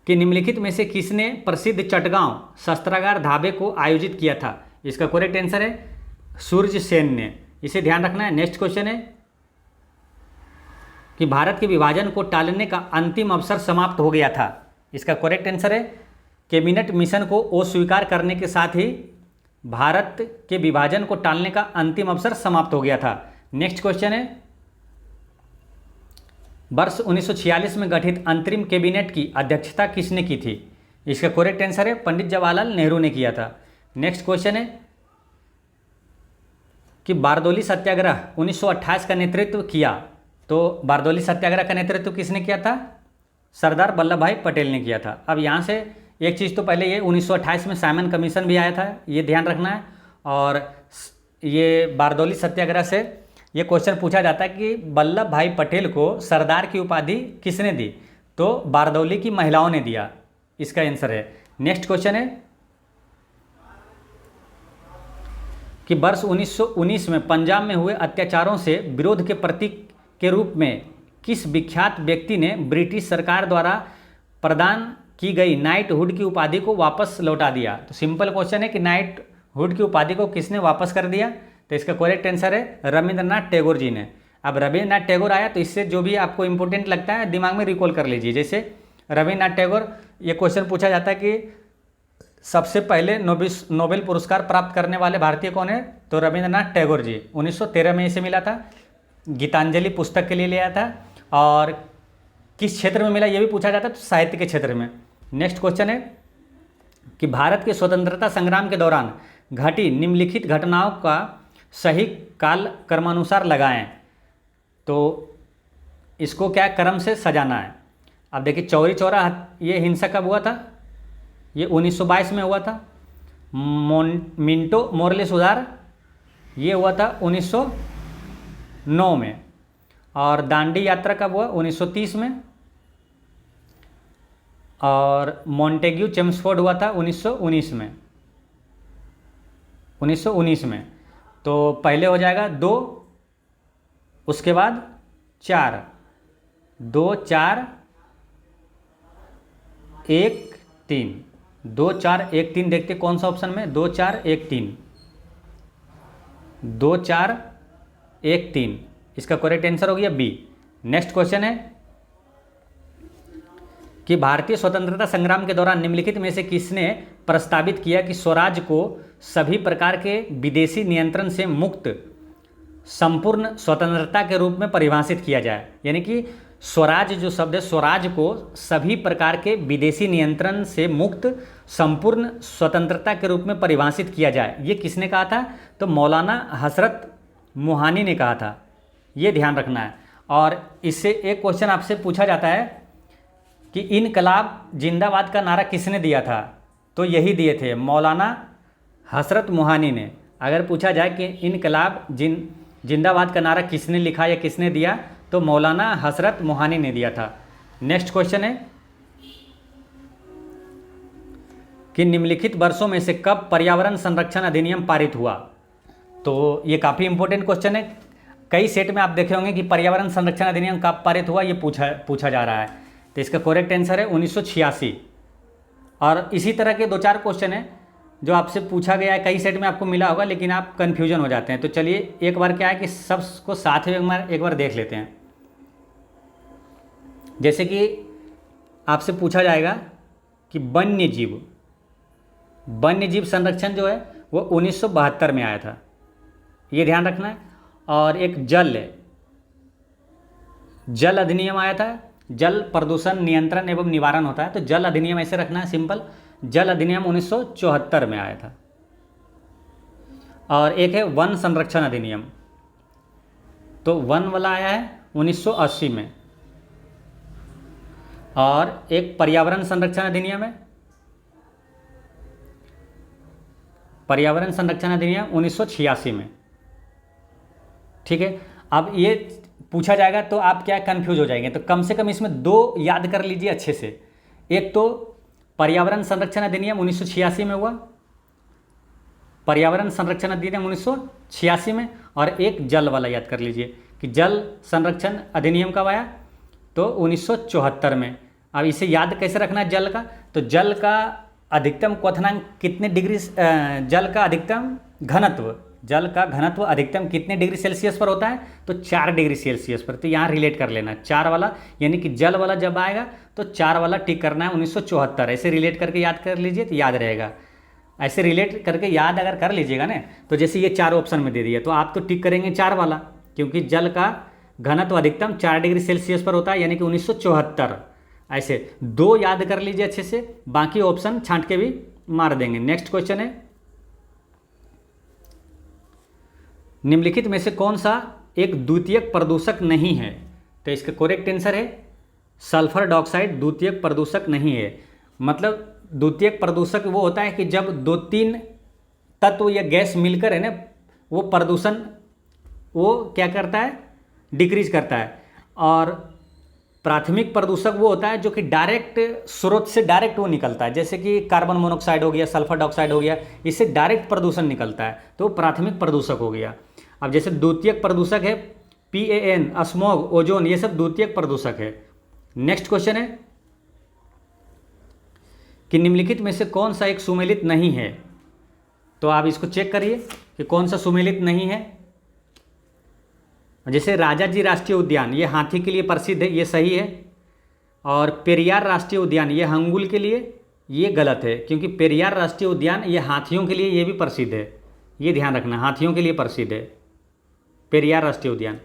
कि निम्नलिखित में से किसने प्रसिद्ध चटगांव शस्त्रागार ढाबे को आयोजित किया था? इसका करेक्ट आंसर है सूर्य सेन ने, इसे ध्यान रखना है। नेक्स्ट क्वेश्चन है कि भारत के विभाजन को टालने का अंतिम अवसर समाप्त हो गया था। इसका करेक्ट आंसर है कैबिनेट मिशन को अस्वीकार करने के साथ ही भारत के विभाजन को टालने का अंतिम अवसर समाप्त हो गया था। नेक्स्ट क्वेश्चन है वर्ष 1946 में गठित अंतरिम कैबिनेट की अध्यक्षता किसने की थी? इसका करेक्ट आंसर है पंडित जवाहरलाल नेहरू ने किया था। नेक्स्ट क्वेश्चन है कि बारदौली सत्याग्रह 1928 का नेतृत्व किया, तो बारदौली सत्याग्रह का नेतृत्व किसने किया था? सरदार वल्लभ भाई पटेल ने किया था। अब यहाँ से एक चीज़ तो पहले ये 1928 में साइमन कमीशन भी आया था, ये ध्यान रखना है। और ये बारदौली सत्याग्रह से ये क्वेश्चन पूछा जाता है कि वल्लभ भाई पटेल को सरदार की उपाधि किसने दी? तो बारदौली की महिलाओं ने दिया, इसका आंसर है। नेक्स्ट क्वेश्चन है कि वर्ष 1919 में पंजाब में हुए अत्याचारों से विरोध के प्रतीक के रूप में किस विख्यात व्यक्ति ने ब्रिटिश सरकार द्वारा प्रदान की गई नाइटहुड की उपाधि को वापस लौटा दिया? तो सिंपल क्वेश्चन है कि नाइटहुड की उपाधि को किसने वापस कर दिया? तो इसका करेक्ट आंसर है रविंद्रनाथ टैगोर जी ने। अब रविंद्रनाथ टैगोर आया तो इससे जो भी आपको इंपॉर्टेंट लगता है दिमाग में रिकॉल कर लीजिए। जैसे रविंद्रनाथ टैगोर, ये क्वेश्चन पूछा जाता है कि सबसे पहले नोबेल पुरस्कार प्राप्त करने वाले भारतीय कौन है? तो रविंद्रनाथ टैगोर जी। 1913 में इसे मिला था, गीतांजलि पुस्तक के लिए लिया था। और किस क्षेत्र में मिला ये भी पूछा जाता है, तो साहित्य के क्षेत्र में। नेक्स्ट क्वेश्चन है कि भारत के स्वतंत्रता संग्राम के दौरान घटी निम्नलिखित घटनाओं का सही काल क्रमानुसार लगाएं। तो इसको क्या क्रम से सजाना है? अब देखिए चौरी चौरा ये हिंसा कब हुआ था? ये 1922 में हुआ था। मिंटो मोरले सुधार ये हुआ था 1909 में। और दांडी यात्रा कब हुआ? 1930 में। और मॉन्टेग्यू चेम्सफोर्ड हुआ था 1919 में। 1919 में। तो पहले हो जाएगा 2, उसके बाद 4, 2 4 1 3, 2 4 1 3 देखते कौन सा ऑप्शन में, 2 4 1 3, 2 4 1 3, इसका करेक्ट आंसर हो गया बी। नेक्स्ट क्वेश्चन है कि भारतीय स्वतंत्रता संग्राम के दौरान निम्नलिखित में से किसने प्रस्तावित किया कि स्वराज को सभी प्रकार के विदेशी नियंत्रण से मुक्त संपूर्ण स्वतंत्रता के रूप में परिभाषित किया जाए। यानी कि स्वराज जो शब्द है, स्वराज को सभी प्रकार के विदेशी नियंत्रण से मुक्त संपूर्ण स्वतंत्रता के रूप में परिभाषित किया जाए, ये किसने कहा था? तो मौलाना हसरत मोहानी ने कहा था, ये ध्यान रखना है। और इससे एक क्वेश्चन आपसे पूछा जाता है कि इनकलाब जिंदाबाद का नारा किसने दिया था? तो यही दिए थे, मौलाना हसरत मोहानी ने। अगर पूछा जाए कि इनकलाब जिंदाबाद का नारा किसने लिखा या किसने दिया, तो मौलाना हसरत मोहानी ने दिया था। नेक्स्ट क्वेश्चन है कि निम्नलिखित वर्षों में से कब पर्यावरण संरक्षण अधिनियम पारित हुआ? तो ये काफ़ी इंपॉर्टेंट क्वेश्चन है। कई सेट में आप देखे होंगे कि पर्यावरण संरक्षण अधिनियम कब पारित हुआ, ये पूछा जा रहा है। तो इसका करेक्ट आंसर है 1986। और इसी तरह के 2-4 क्वेश्चन है जो आपसे पूछा गया है, कई सेट में आपको मिला होगा, लेकिन आप कन्फ्यूजन हो जाते हैं। तो चलिए एक बार क्या है कि सबको साथ में एक बार देख लेते हैं। जैसे कि आपसे पूछा जाएगा कि वन्य जीव संरक्षण जो है वो 1972 में आया था, ये ध्यान रखना है। और एक जल अधिनियम आया था, जल प्रदूषण नियंत्रण एवं निवारण होता है, तो जल अधिनियम ऐसे रखना है सिंपल, जल अधिनियम 1974 में आया था। और एक है वन संरक्षण अधिनियम, तो वन वाला आया है 1980 में। और एक पर्यावरण संरक्षण अधिनियम है, पर्यावरण संरक्षण अधिनियम 1986 में। ठीक है, अब ये पूछा जाएगा तो आप क्या कंफ्यूज हो जाएंगे, तो कम से कम इसमें 2 याद कर लीजिए अच्छे से। एक तो पर्यावरण संरक्षण अधिनियम 1986 में हुआ, पर्यावरण संरक्षण अधिनियम 1986 में, और एक जल वाला याद कर लीजिए कि जल संरक्षण अधिनियम कब आया, तो 1974 में। अब इसे याद कैसे रखना है जल का, तो जल का अधिकतम क्वथनांक कितने डिग्री, जल का घनत्व अधिकतम कितने डिग्री सेल्सियस पर होता है, तो 4 डिग्री सेल्सियस पर। तो यहाँ रिलेट कर लेना 4 वाला, यानी कि जल वाला जब आएगा तो 4 वाला टिक करना है 1974, ऐसे रिलेट करके याद कर लीजिए तो याद रहेगा। ऐसे रिलेट करके याद अगर कर लीजिएगा ना, तो जैसे ये 4 ऑप्शन में दे दिया तो आप तो टिक करेंगे 4 वाला, क्योंकि जल का घनत्व अधिकतम 4 डिग्री सेल्सियस पर होता है, यानी कि 1974। ऐसे 2 याद कर लीजिए अच्छे से, बाकी ऑप्शन छांट के भी मार देंगे। नेक्स्ट क्वेश्चन है, निम्नलिखित में से कौन सा एक द्वितीयक प्रदूषक नहीं है? तो इसका करेक्ट आंसर है सल्फर डाइऑक्साइड द्वितीयक प्रदूषक नहीं है। मतलब द्वितीयक प्रदूषक वो होता है कि जब 2-3 तत्व या गैस मिलकर है ना, वो प्रदूषण वो क्या करता है, डिक्रीज करता है। और प्राथमिक प्रदूषक वो होता है जो कि डायरेक्ट स्रोत से डायरेक्ट वो निकलता है, जैसे कि कार्बन मोनोऑक्साइड हो गया, सल्फर डाइऑक्साइड हो गया, इससे डायरेक्ट प्रदूषण निकलता है, तो प्राथमिक प्रदूषक हो गया। अब जैसे द्वितीयक प्रदूषक है PAN, स्मॉग, ओजोन, ये सब द्वितीयक प्रदूषक है। नेक्स्ट क्वेश्चन है कि निम्नलिखित में से कौन सा एक सुमेलित नहीं है? तो आप इसको चेक करिए कि कौन सा सुमेलित नहीं है। जैसे राजाजी राष्ट्रीय उद्यान, ये हाथी के लिए प्रसिद्ध है, ये सही है। और पेरियार राष्ट्रीय उद्यान, ये हंगुल के लिए, ये गलत है, क्योंकि पेरियार राष्ट्रीय उद्यान ये हाथियों के लिए ये भी प्रसिद्ध है, ये ध्यान रखना, हाथियों के लिए प्रसिद्ध है पेरियार राष्ट्रीय उद्यान।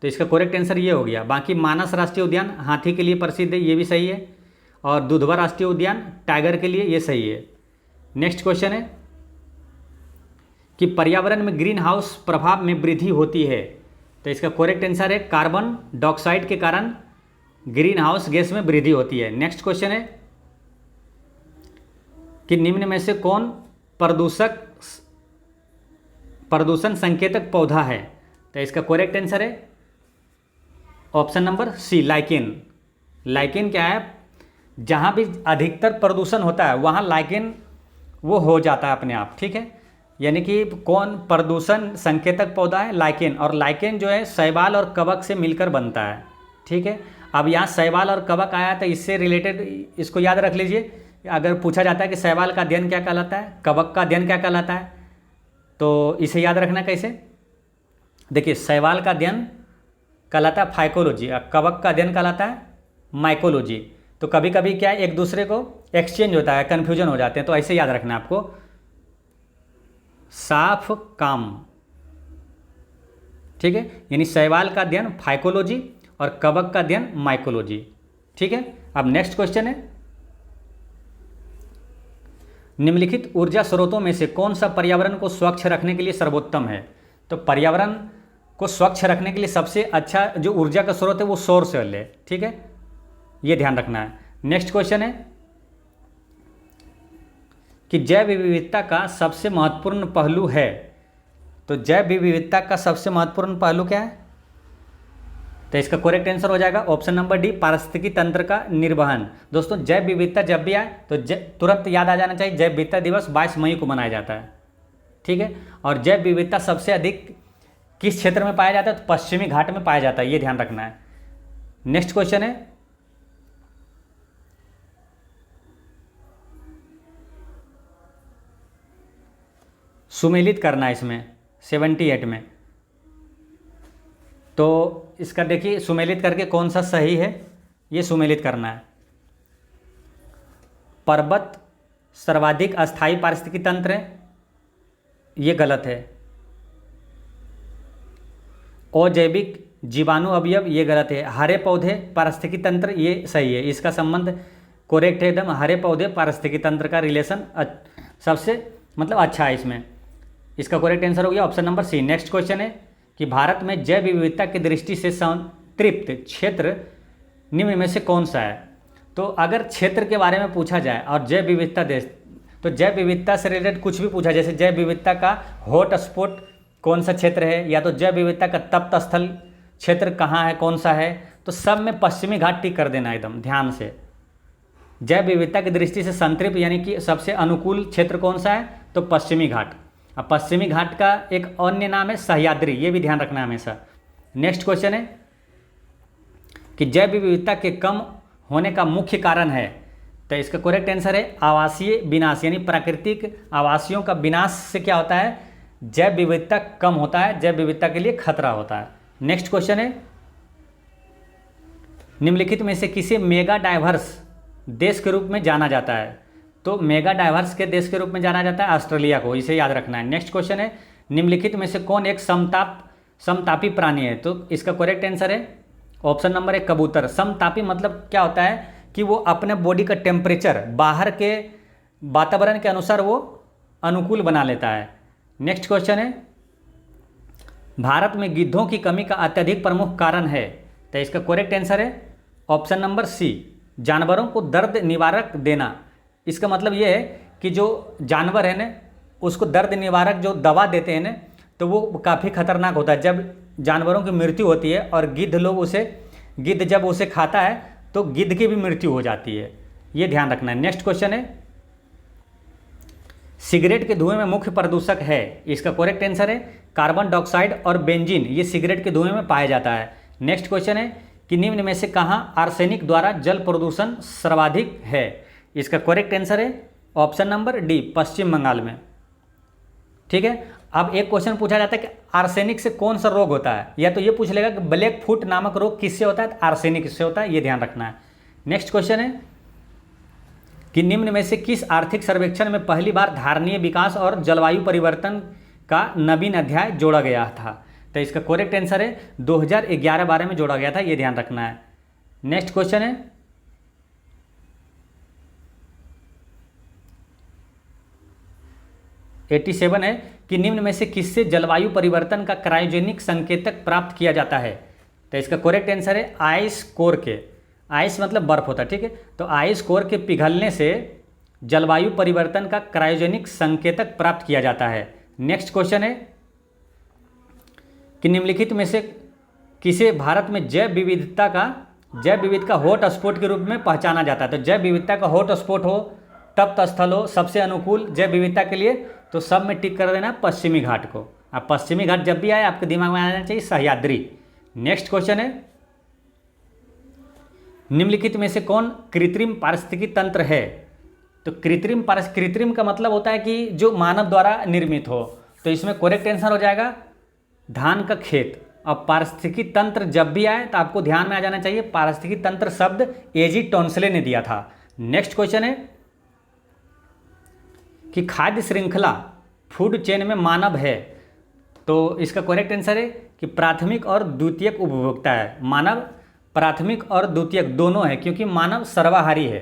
तो इसका करेक्ट आंसर ये हो गया। बाकी मानस राष्ट्रीय उद्यान हाथी के लिए प्रसिद्ध है, ये भी सही है। और दुधवा राष्ट्रीय उद्यान टाइगर के लिए, ये सही है। नेक्स्ट क्वेश्चन है कि पर्यावरण में ग्रीन हाउस प्रभाव में वृद्धि होती है। तो इसका करेक्ट आंसर है कार्बन डाइऑक्साइड के कारण ग्रीन हाउस गैस में वृद्धि होती है। नेक्स्ट क्वेश्चन है कि निम्न में से कौन प्रदूषण संकेतक पौधा है? तो इसका करेक्ट आंसर है option number C, lichen. Lichen क्या है, जहाँ भी अधिकतर प्रदूषण होता है वहाँ लाइकेन वो हो जाता है अपने आप। ठीक है, यानी कि कौन प्रदूषण संकेतक पौधा है? लाइकेन। और लाइकेन जो है शैवाल और कवक से मिलकर बनता है। ठीक है, अब यहाँ शैवाल और कवक आया तो इससे रिलेटेड इसको याद रख लीजिए। अगर पूछा जाता है कि शैवाल का अध्ययन क्या कहलाता है, कवक का अध्ययन क्या कहलाता है, तो इसे याद रखना कैसे। देखिए शैवाल का अध्ययन कहलाता है फाइकोलॉजी और कवक का अध्ययन कहलाता है माइकोलॉजी। तो कभी कभी क्या है एक दूसरे को एक्सचेंज होता है, कन्फ्यूजन हो जाते हैं, तो ऐसे याद रखना है आपको। साफ काम, ठीक है, यानी शैवाल का अध्ययन फाइकोलॉजी और कवक का अध्ययन माइकोलॉजी। ठीक है, अब नेक्स्ट क्वेश्चन है, निम्नलिखित ऊर्जा स्रोतों में से कौन सा पर्यावरण को स्वच्छ रखने के लिए सर्वोत्तम है। तो पर्यावरण को स्वच्छ रखने के लिए सबसे अच्छा जो ऊर्जा का स्रोत है वो सौर सेल है। ठीक है, ये ध्यान रखना है। नेक्स्ट क्वेश्चन है कि जैव विविधता का सबसे महत्वपूर्ण पहलू है। तो जैव विविधता का सबसे महत्वपूर्ण पहलू क्या है, तो इसका करेक्ट आंसर हो जाएगा ऑप्शन नंबर डी, पारिस्थितिकी तंत्र का निर्वहन। दोस्तों जैव विविधता जब भी आए तो तुरंत याद आ जाना चाहिए, जैव विविधता दिवस 22 मई को मनाया जाता है। ठीक है, और जैव विविधता सबसे अधिक किस क्षेत्र में पाया जाता है, तो पश्चिमी घाट में पाया जाता है, ये ध्यान रखना है। नेक्स्ट क्वेश्चन है, सुमेलित करना है इसमें 78 में। तो इसका देखिए सुमेलित करके कौन सा सही है, ये सुमेलित करना है। पर्वत सर्वाधिक अस्थायी पारिस्थितिकी तंत्र है, ये गलत है। अजैविक जीवाणु अवयव, ये गलत है। हरे पौधे पारिस्थितिकी तंत्र, ये सही है, इसका संबंध करेक्ट है एकदम। हरे पौधे पारिस्थितिकी तंत्र का रिलेशन सबसे मतलब अच्छा है इसमें, इसका करेक्ट आंसर हो गया option number C. Next question है कि भारत में जैव विविधता की दृष्टि से संतृप्त क्षेत्र निम्न में से कौन सा है। तो अगर क्षेत्र के बारे में पूछा जाए और जैव विविधता देश, तो जैव विविधता से रिलेटेड कुछ भी पूछा, जैसे जैव विविधता का हॉट स्पॉट कौन सा क्षेत्र है, या तो जैव विविधता का तप्त स्थल क्षेत्र कहाँ है, कौन सा है, तो सब में पश्चिमी घाट टिक कर देना एकदम ध्यान से। जैव विविधता की दृष्टि से संतृप्त यानी कि सबसे अनुकूल क्षेत्र कौन सा है, तो पश्चिमी घाट। अब पश्चिमी घाट का एक अन्य नाम है सह्याद्री, ये भी ध्यान रखना हमेशा। नेक्स्ट क्वेश्चन है कि जैव विविधता के कम होने का मुख्य कारण है, तो इसका करेक्ट आंसर है आवासीय विनाश, यानी प्राकृतिक आवासियों का विनाश से क्या होता है, जैव विविधता कम होता है, जैव विविधता के लिए खतरा होता है। नेक्स्ट क्वेश्चन है, निम्नलिखित में से किसे मेगा डाइवर्स देश के रूप में जाना जाता है। तो मेगा डाइवर्स के देश के रूप में जाना जाता है ऑस्ट्रेलिया को, इसे याद रखना है। नेक्स्ट क्वेश्चन है, निम्नलिखित में से कौन एक समतापी प्राणी है। तो इसका करेक्ट आंसर है ऑप्शन नंबर 1 कबूतर। समतापी मतलब क्या होता है कि वो अपने बॉडी का टेम्परेचर बाहर के वातावरण के अनुसार वो अनुकूल बना लेता है। नेक्स्ट क्वेश्चन है, भारत में गिद्धों की कमी का अत्यधिक प्रमुख कारण है। तो इसका करेक्ट आंसर है ऑप्शन नंबर सी, जानवरों को दर्द निवारक देना। इसका मतलब ये है कि जो जानवर है ना उसको दर्द निवारक जो दवा देते हैं ना, तो वो काफ़ी खतरनाक होता है। जब जानवरों की मृत्यु होती है और गिद्ध जब उसे खाता है तो गिद्ध की भी मृत्यु हो जाती है, ये ध्यान रखना है। नेक्स्ट क्वेश्चन है, सिगरेट के धुएं में मुख्य प्रदूषक है। इसका करेक्ट आंसर है कार्बन डाइऑक्साइड और बेंजीन, ये सिगरेट के धुएं में पाया जाता है। नेक्स्ट क्वेश्चन है कि निम्न में से कहाँ आर्सेनिक द्वारा जल प्रदूषण सर्वाधिक है। इसका करेक्ट आंसर है ऑप्शन नंबर डी, पश्चिम बंगाल में। ठीक है, अब एक क्वेश्चन पूछा जाता है कि आर्सेनिक से कौन सा रोग होता है, या तो ये पूछ लेगा कि ब्लैक फुट नामक रोग किससे होता है, तो आर्सेनिक से होता है, ये ध्यान रखना है। नेक्स्ट क्वेश्चन है कि निम्न में से किस आर्थिक सर्वेक्षण में पहली बार धारणीय विकास और जलवायु परिवर्तन का नवीन अध्याय जोड़ा गया था। तो इसका करेक्ट आंसर है 2011-12 में जोड़ा गया था, ये ध्यान रखना है। नेक्स्ट क्वेश्चन है, एटी7 है कि निम्न में से किससे जलवायु परिवर्तन का क्रायोजेनिक संकेतक प्राप्त किया जाता है। तो इसका करेक्ट आंसर है आइस कोर के। आइस मतलब बर्फ होता है, ठीक है, तो आइस कोर के पिघलने से जलवायु परिवर्तन का क्रायोजेनिक संकेतक प्राप्त किया जाता है। नेक्स्ट क्वेश्चन है कि निम्नलिखित में से किसे भारत में जैव विविध का हॉट स्पॉट के रूप में पहचाना जाता है। तो जैव विविधता का हॉट स्पॉट हो, तप्त स्थल हो, सबसे अनुकूल जैव विविधता के लिए, तो सब में टिक कर देना पश्चिमी घाट को। अब पश्चिमी घाट जब भी आए आपके दिमाग में आना चाहिए सह्याद्री। नेक्स्ट क्वेश्चन है निम्नलिखित में से कौन कृत्रिम पारिस्थितिकी तंत्र है? तो कृत्रिम का मतलब होता है कि जो मानव द्वारा निर्मित हो, तो इसमें करेक्ट आंसर हो जाएगा धान का खेत। अब पारिस्थितिकी तंत्र जब भी आए तो आपको ध्यान में आ जाना चाहिए, पारिस्थितिकी तंत्र शब्द एजी टोंसले ने दिया था। नेक्स्ट क्वेश्चन है कि खाद्य श्रृंखला फूड चेन में मानव है, तो इसका करेक्ट आंसर है कि प्राथमिक और द्वितीयक उपभोक्ता है। मानव प्राथमिक और द्वितीयक दोनों है, क्योंकि मानव सर्वाहारी है।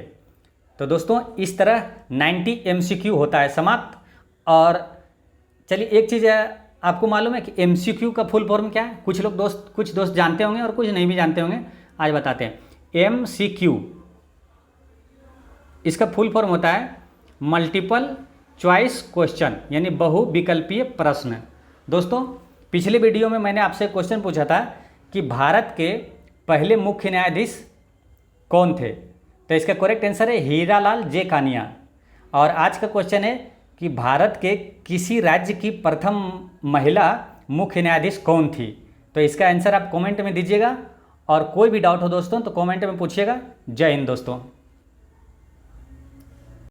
तो दोस्तों इस तरह 90 MCQ होता है समाप्त। और चलिए एक चीज़ आपको मालूम है कि MCQ का फुल फॉर्म क्या है? कुछ दोस्त जानते होंगे और कुछ नहीं भी जानते होंगे, आज बताते हैं। MCQ इसका फुल फॉर्म होता है मल्टीपल चॉइस क्वेश्चन, यानी बहुविकल्पीय प्रश्न। दोस्तों पिछले वीडियो में मैंने आपसे क्वेश्चन पूछा था कि भारत के पहले मुख्य न्यायाधीश कौन थे, तो इसका करेक्ट आंसर है हीरालाल जे कानिया। और आज का क्वेश्चन है कि भारत के किसी राज्य की प्रथम महिला मुख्य न्यायाधीश कौन थी, तो इसका आंसर आप कमेंट में दीजिएगा। और कोई भी डाउट हो दोस्तों तो कमेंट में पूछिएगा। जय हिंद दोस्तों।